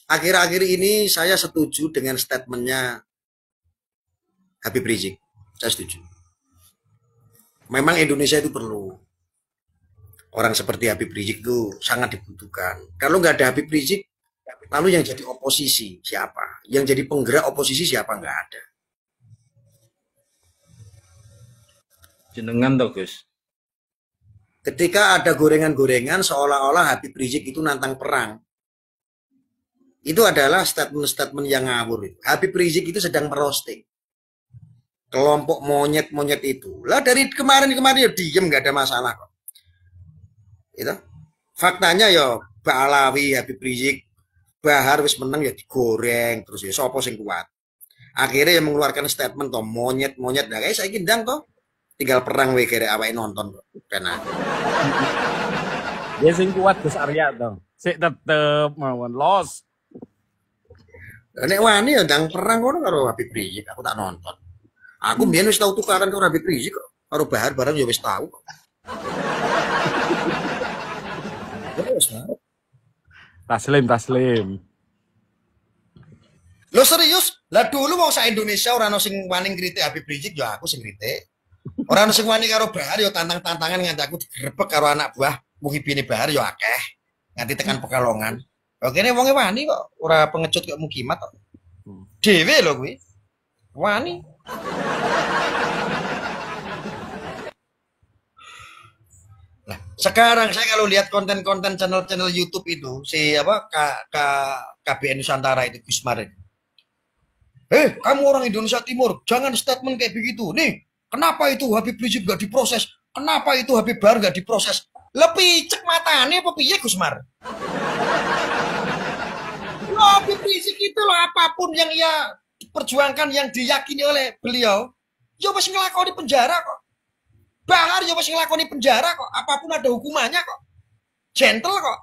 Akhir-akhir ini saya setuju dengan statementnya Habib Rizik. Saya setuju. Memang Indonesia itu perlu orang seperti Habib Rizik, itu sangat dibutuhkan. Kalau nggak ada Habib Rizik, lalu yang jadi oposisi siapa? Yang jadi penggerak oposisi siapa? Nggak ada. Jenengan toh Gus. Ketika ada gorengan-gorengan seolah-olah Habib Rizik itu nantang perang, itu adalah statement-statement yang ngawur. Habib Rizik itu sedang merosting kelompok monyet-monyet itu. Lah dari kemarin-kemarin ya diem, nggak ada masalah kok. Itu faktanya ya Mbak Alawi, Habib Rizik, Bahar wis menang ya digoreng terus ya sopo sing kuat. Akhirnya yang mengeluarkan statement toh monyet-monyet. Nah kayak saya gendang toh tinggal perang wae kere awake nonton kok. Karena dia sing kuat Gus Arya toh. Sik tetep mawon los. Nek wani ya ndang perang kono karo Habib Rizik, aku tak nonton. Aku mbiyen wis tau tukaran karo Habib Rizik kok. Karo Bahar bareng ya wis tau kok. Taslim. Lo serius? Lah dulu wong sak Indonesia ora ono sing wani ngritik Habib Rizik ya aku sing ngritik. Ora ono sing wani karo Bahar ya tantang-tantangan nganti aku digrebek karo anak buah Muhibine Bahar ya akeh. Nganti tekan Pekalongan. Oke ini wongnya wani kok, ora pengecut kok Mukimat kok. Dewe lho kuwi. Wani. Nah, sekarang saya kalau lihat konten-konten channel-channel YouTube itu, si apa KBN Nusantara itu Gusmar. Kamu orang Indonesia Timur, jangan statement kayak begitu. Nih, kenapa itu Habib Rizik gak diproses? Kenapa itu Habib Bahar gak diproses? Lebih cek matanya apa piye Gusmar? Habib Rizik itu loh, apapun yang ia perjuangkan, yang diyakini oleh beliau, ya masih ngelakoni penjara kok. Bahar ya masih ngelakoni penjara kok. Apapun ada hukumannya kok. Gentle kok.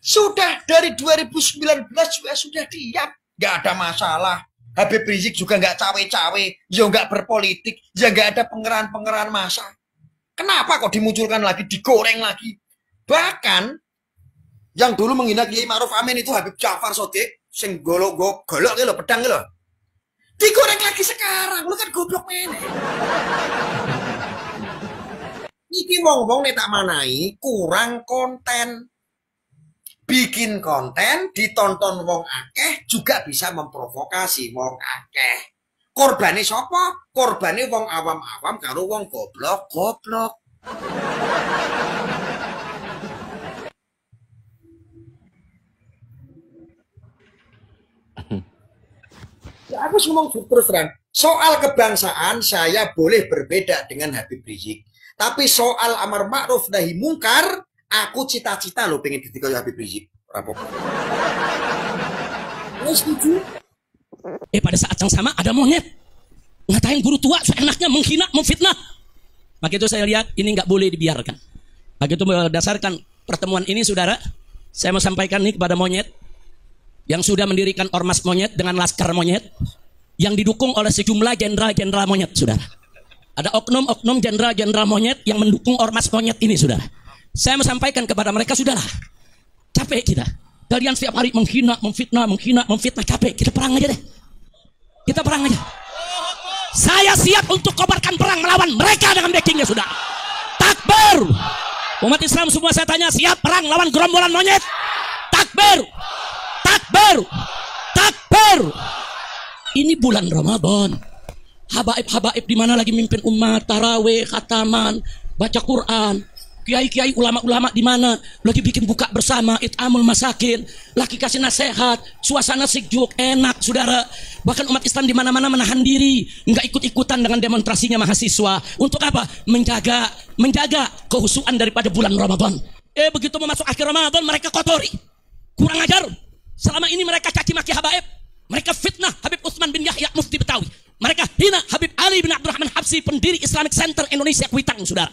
Sudah dari 2019 juga sudah diam. Gak ada masalah. Habib Rizik juga gak cawe-cawe. Ya gak berpolitik. Ya gak ada pengerahan-pengerahan massa. Kenapa kok dimunculkan lagi, digoreng lagi? Bahkan yang dulu menghina Kiai Ma'ruf Amin itu Habib Ja'far Shadiq, sing golok lho, pedang lho. Digoreng lagi sekarang, lu kan goblok meneh. Iki wong-wong nek tak manai kurang konten. Bikin konten ditonton wong akeh juga bisa memprovokasi wong akeh. Korbane sapa? Korbane wong awam-awam karo wong goblok-goblok. Ya, aku ngomong terus terang, soal kebangsaan saya boleh berbeda dengan Habib Rizik, tapi soal amar ma'ruf nahi mungkar, aku cita-cita lo pengen ketika Habib Rizik. Rapopo. Lo setuju? Pada saat yang sama ada monyet ngatain guru tua seenaknya, menghina, memfitnah. Maka itu saya lihat ini nggak boleh dibiarkan. Maka itu berdasarkan pertemuan ini saudara, saya mau sampaikan nih kepada monyet yang sudah mendirikan ormas monyet dengan laskar monyet yang didukung oleh sejumlah jenderal-jenderal monyet, saudara. Ada oknum-oknum jenderal-jenderal monyet yang mendukung ormas monyet ini, saudara. Saya mau sampaikan kepada mereka, sudahlah. Capek kita. Kalian setiap hari menghina, memfitnah, capek. Kita perang aja deh. Kita perang aja. Saya siap untuk kobarkan perang melawan mereka dengan backingnya, saudara. Takbir. Umat Islam semua saya tanya, siap perang lawan gerombolan monyet? Takbir. Takbir. Ini bulan Ramadan. Habaib-habaib di mana lagi mimpin umat, tarawih, khataman, baca Quran. Kiai-kiai ulama-ulama di mana lagi bikin buka bersama, it'amul masakin, lagi kasih nasihat, suasana sejuk, enak, saudara. Bahkan umat Islam di mana-mana menahan diri, nggak ikut-ikutan dengan demonstrasinya mahasiswa. Untuk apa? Menjaga kehusuan daripada bulan Ramadan. Begitu masuk akhir Ramadan mereka kotori. Kurang ajar. Selama ini mereka caci maki habaib. Mereka fitnah Habib Utsman bin Yahya Mufti Betawi. Mereka hina Habib Ali bin Abdurrahman Habsyi, pendiri Islamic Center Indonesia Kuitang, saudara.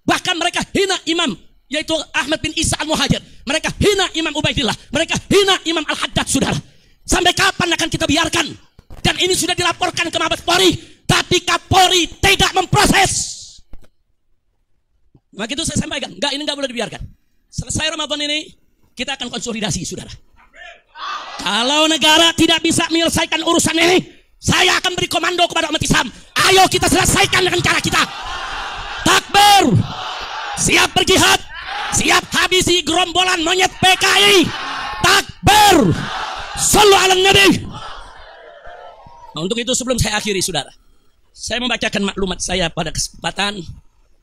Bahkan mereka hina imam, yaitu Ahmad bin Isa Al-Muhajir. Mereka hina Imam Ubaidillah. Mereka hina Imam Al-Haddad, saudara. Sampai kapan akan kita biarkan? Dan ini sudah dilaporkan ke Mabes Polri, tapi Kapolri tidak memproses. Maka itu saya sampaikan, ini nggak boleh dibiarkan. Selesai Ramadan ini, kita akan konsolidasi, saudara. Kalau negara tidak bisa menyelesaikan urusan ini, saya akan beri komando kepada umat Islam. Ayo kita selesaikan dengan cara kita. Takbir, siap berjihad, siap habisi gerombolan monyet PKI. Takbir, sallu ala nabi. Nah, untuk itu sebelum saya akhiri, saudara, saya membacakan maklumat saya pada kesempatan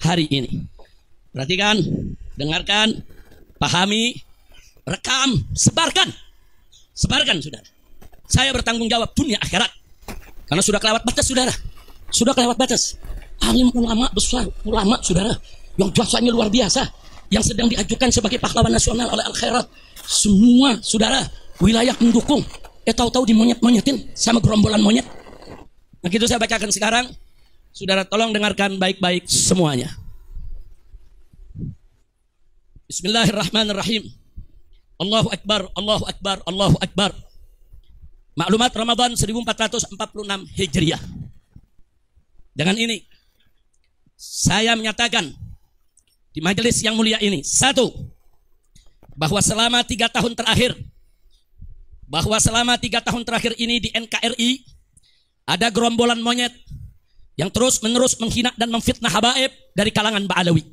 hari ini. Perhatikan, dengarkan, pahami, rekam, sebarkan. Sebarkan, saudara. Saya bertanggung jawab dunia akhirat. Karena sudah kelewat batas, saudara. Sudah kelewat batas. Alim ulama besar, ulama, saudara, yang jasanya luar biasa, yang sedang diajukan sebagai pahlawan nasional oleh Al-Khairat. Semua, saudara, wilayah mendukung. Tahu-tahu dimonyet-monyetin sama gerombolan monyet. Nah, gitu saya bacakan sekarang. Saudara, tolong dengarkan baik-baik semuanya. Bismillahirrahmanirrahim. Allahu Akbar, Allahu Akbar, Allahu Akbar. Maklumat Ramadan 1446 Hijriah. Dengan ini, saya menyatakan di majelis yang mulia ini, satu, bahwa selama 3 tahun terakhir ini di NKRI ada gerombolan monyet yang terus-menerus menghina dan memfitnah habaib dari kalangan Ba'alawi.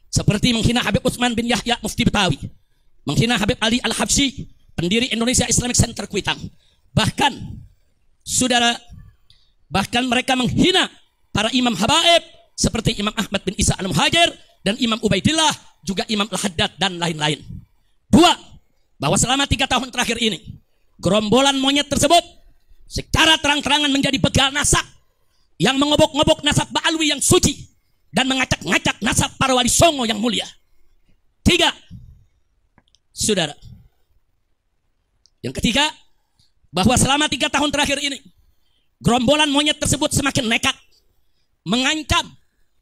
Seperti menghina Habib Utsman bin Yahya Mufti Betawi, menghina Habib Ali Al-Habsyi, pendiri Indonesia Islamic Center Kuitang. Bahkan, saudara, mereka menghina para imam habaib seperti Imam Ahmad bin Isa Al-Muhajir dan Imam Ubaidillah, juga Imam Al-Haddad dan lain-lain. Dua, bahwa selama 3 tahun terakhir ini, gerombolan monyet tersebut secara terang-terangan menjadi begal nasab yang mengobok-ngobok nasab Ba'alwi yang suci dan mengacak-ngacak nasab para wali songo yang mulia. Tiga, saudara, yang ketiga, bahwa selama 3 tahun terakhir ini, gerombolan monyet tersebut semakin nekat, mengancam,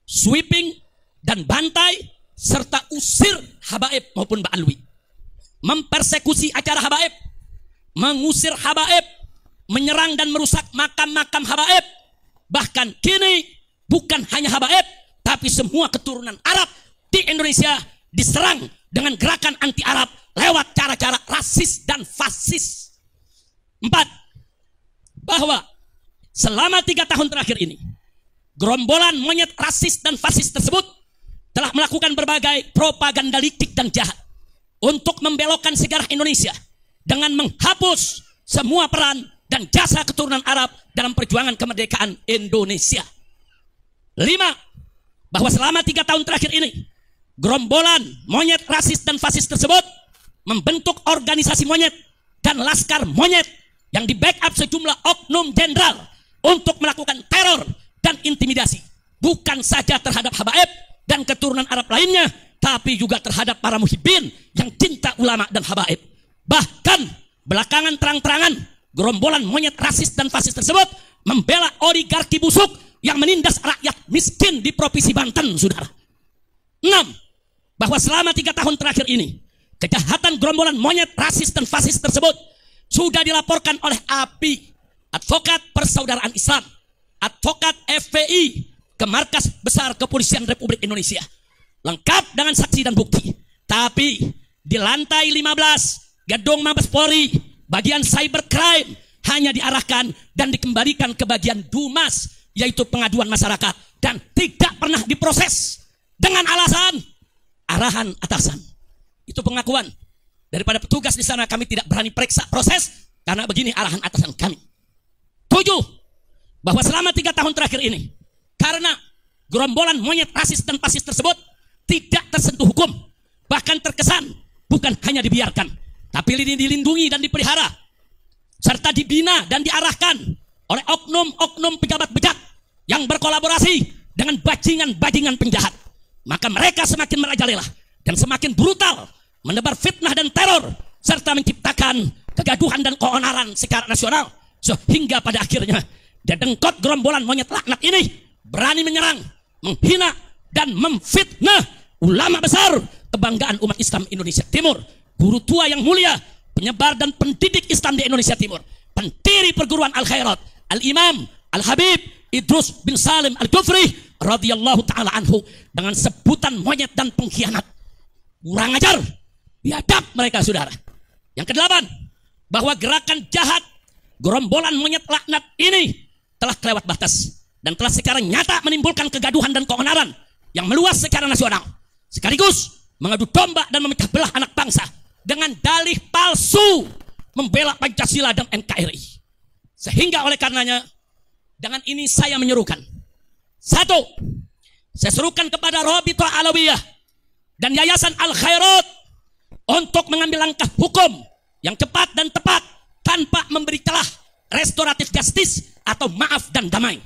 sweeping, dan bantai, serta usir habaib maupun Ba'alwi, mempersekusi acara habaib, mengusir habaib, menyerang dan merusak makam-makam habaib. Bahkan kini bukan hanya habaib, tapi semua keturunan Arab di Indonesia diserang dengan gerakan anti Arab lewat cara-cara rasis dan fasis. 4, bahwa selama 3 tahun terakhir ini, gerombolan monyet rasis dan fasis tersebut telah melakukan berbagai propaganda licik dan jahat untuk membelokkan sejarah Indonesia dengan menghapus semua peran dan jasa keturunan Arab dalam perjuangan kemerdekaan Indonesia. 5, bahwa selama 3 tahun terakhir ini, gerombolan monyet rasis dan fasis tersebut membentuk organisasi monyet dan laskar monyet yang di backup sejumlah oknum jenderal untuk melakukan teror dan intimidasi, bukan saja terhadap habaib dan keturunan Arab lainnya, tapi juga terhadap para muhibbin yang cinta ulama dan habaib. Bahkan belakangan terang-terangan gerombolan monyet rasis dan fasis tersebut membela oligarki busuk yang menindas rakyat miskin di Provinsi Banten, saudara. 6, bahwa selama 3 tahun terakhir ini, kejahatan gerombolan monyet rasis dan fasis tersebut sudah dilaporkan oleh API, Advokat Persaudaraan Islam, Advokat FPI, ke Markas Besar Kepolisian Republik Indonesia, lengkap dengan saksi dan bukti. Tapi di lantai 15 Gedung Mabes Polri, bagian cybercrime hanya diarahkan dan dikembalikan ke bagian Dumas, yaitu pengaduan masyarakat, dan tidak pernah diproses dengan alasan arahan atasan. Itu pengakuan daripada petugas di sana. Kami tidak berani periksa proses karena begini arahan atasan kami. 7, bahwa selama 3 tahun terakhir ini, karena gerombolan monyet rasis dan fasis tersebut tidak tersentuh hukum, bahkan terkesan bukan hanya dibiarkan, tapi dilindungi dan dipelihara, serta dibina dan diarahkan oleh oknum-oknum pejabat bejat yang berkolaborasi dengan bajingan-bajingan penjahat, maka mereka semakin merajalela dan semakin brutal menebar fitnah dan teror, serta menciptakan kegaduhan dan keonaran secara nasional, sehingga pada akhirnya dedengkot gerombolan monyet laknat ini berani menyerang, menghina, dan memfitnah ulama besar kebanggaan umat Islam Indonesia Timur, guru tua yang mulia, penyebar dan pendidik Islam di Indonesia Timur, pendiri perguruan Al-Khairat, Al-Imam Al-Habib Idrus bin Salim Al-Kufri radhiyallahu ta'ala anhu, dengan sebutan monyet dan pengkhianat. Kurang ajar. biadab mereka, saudara. Yang kedelapan, bahwa gerakan jahat gerombolan monyet laknat ini telah kelewat batas dan telah sekarang nyata menimbulkan kegaduhan dan keonaran yang meluas secara nasional, sekaligus mengadu domba dan memecah belah anak bangsa dengan dalih palsu membela Pancasila dan NKRI. Sehingga oleh karenanya, dengan ini saya menyerukan, satu, saya serukan kepada Rabithah Alawiyah dan Yayasan Al Khairat untuk mengambil langkah hukum yang cepat dan tepat tanpa memberi celah restoratif justice atau maaf dan damai.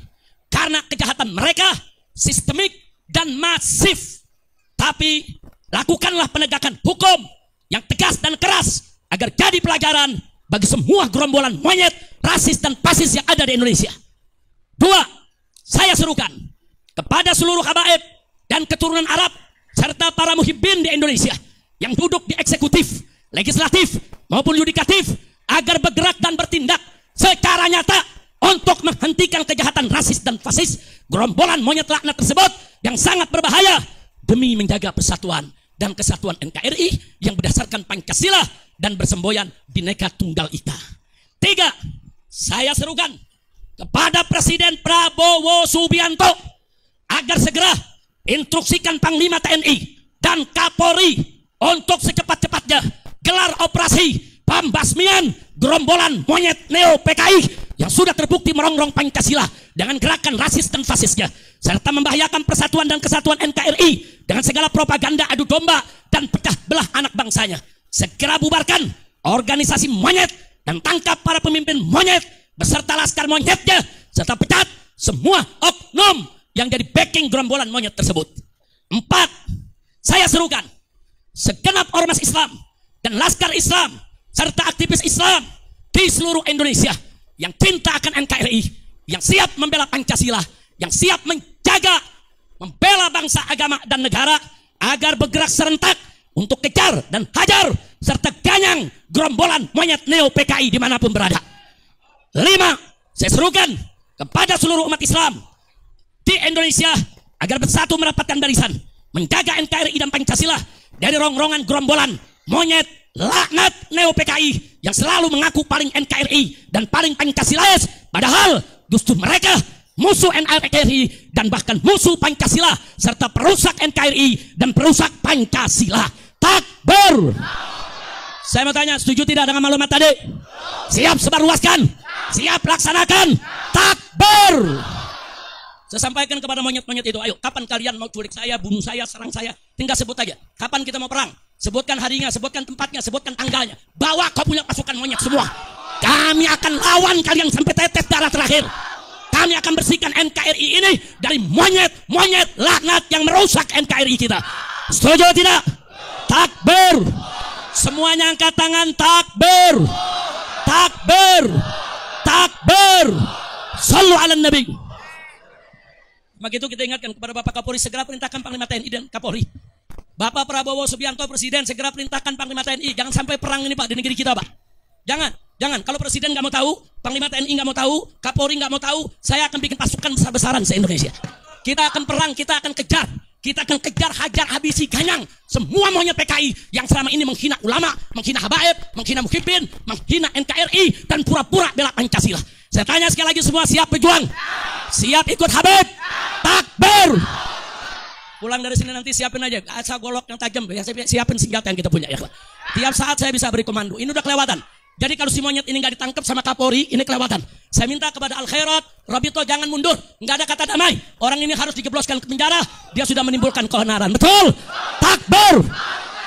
Karena kejahatan mereka sistemik dan masif. Tapi lakukanlah penegakan hukum yang tegas dan keras agar jadi pelajaran bagi semua gerombolan monyet, rasis dan fasis yang ada di Indonesia. Dua, saya serukan kepada seluruh habaib dan keturunan Arab serta para muhibbin di Indonesia yang duduk di eksekutif, legislatif maupun yudikatif agar bergerak dan bertindak secara nyata untuk menghentikan kejahatan rasis dan fasis gerombolan monyet laknat tersebut yang sangat berbahaya demi menjaga persatuan dan kesatuan NKRI yang berdasarkan Pancasila dan bersemboyan Bhinneka Tunggal Ika. Tiga, saya serukan kepada Presiden Prabowo Subianto agar segera instruksikan Panglima TNI dan Kapolri untuk secepat-cepatnya gelar operasi pembasmian gerombolan monyet neo PKI yang sudah terbukti merongrong Pancasila dengan gerakan rasis dan fasisnya, serta membahayakan persatuan dan kesatuan NKRI dengan segala propaganda adu domba dan pecah belah anak bangsanya. Segera bubarkan organisasi monyet dan tangkap para pemimpin monyet beserta laskar monyetnya, serta pecat semua oknum yang jadi backing gerombolan monyet tersebut. Empat, saya serukan segenap ormas Islam dan laskar Islam serta aktivis Islam di seluruh Indonesia yang cinta akan NKRI, yang siap membela Pancasila, yang siap menjaga, membela bangsa, agama, dan negara agar bergerak serentak untuk kejar dan hajar serta ganyang gerombolan monyet neo PKI dimanapun berada. Lima, saya serukan kepada seluruh umat Islam di Indonesia agar bersatu merapatkan barisan, menjaga NKRI dan Pancasila dari rongrongan gerombolan monyet laknat neo PKI yang selalu mengaku paling NKRI dan paling Pancasilais, padahal justru mereka musuh NKRI dan bahkan musuh Pancasila serta perusak NKRI dan perusak Pancasila. Takbir. Saya mau tanya, setuju tidak dengan maklumat tadi? Siap sebarluaskan? Siap laksanakan? Takbir. Saya sampaikan kepada monyet-monyet itu, ayo, kapan kalian mau culik saya, bunuh saya, serang saya? Tinggal sebut aja. Kapan kita mau perang? Sebutkan harinya, sebutkan tempatnya, sebutkan tanggalnya. Bawa kau punya pasukan monyet semua. Kami akan lawan kalian sampai tetes darah terakhir. Kami akan bersihkan NKRI ini dari monyet-monyet laknat yang merusak NKRI kita. Setuju tidak? Takbir. Semuanya angkat tangan, takbir. Takbir. Takbir. Sallu ala Nabi. Begitu kita ingatkan kepada Bapak Kapolri segera perintahkan Panglima TNI dan Kapolri. Bapak Prabowo Subianto Presiden segera perintahkan Panglima TNI, jangan sampai perang ini Pak di negeri kita Pak. Jangan. Kalau Presiden nggak mau tahu, Panglima TNI nggak mau tahu, Kapolri nggak mau tahu, saya akan bikin pasukan besar-besaran se-Indonesia. Kita akan perang, kita akan kejar, hajar, habisi, ganyang semua monyet PKI yang selama ini menghina ulama, menghina habaib, menghina muhibbin, menghina NKRI dan pura-pura bela Pancasila. Saya tanya sekali lagi, semua siap berjuang? Siap ikut habib? Takbir. Pulang dari sini nanti siapin aja asal golok yang tajam, ya, siapin senjata yang kita punya ya. Tiap saat saya bisa beri komando. Ini udah kelewatan. Jadi kalau si monyet ini nggak ditangkap sama Kapolri, ini kelewatan. Saya minta kepada Al Khairat, Rabithah jangan mundur. Nggak ada kata damai. Orang ini harus dijebloskan ke penjara. Dia sudah menimbulkan keonaran. Betul? Takbir.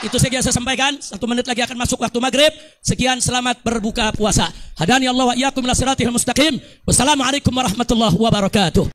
Itu saja saya sampaikan. 1 menit lagi akan masuk waktu maghrib. Sekian, selamat berbuka puasa. Hadani Allah wa iyyakum ila siratil mustaqim. Wassalamualaikum warahmatullahi wabarakatuh.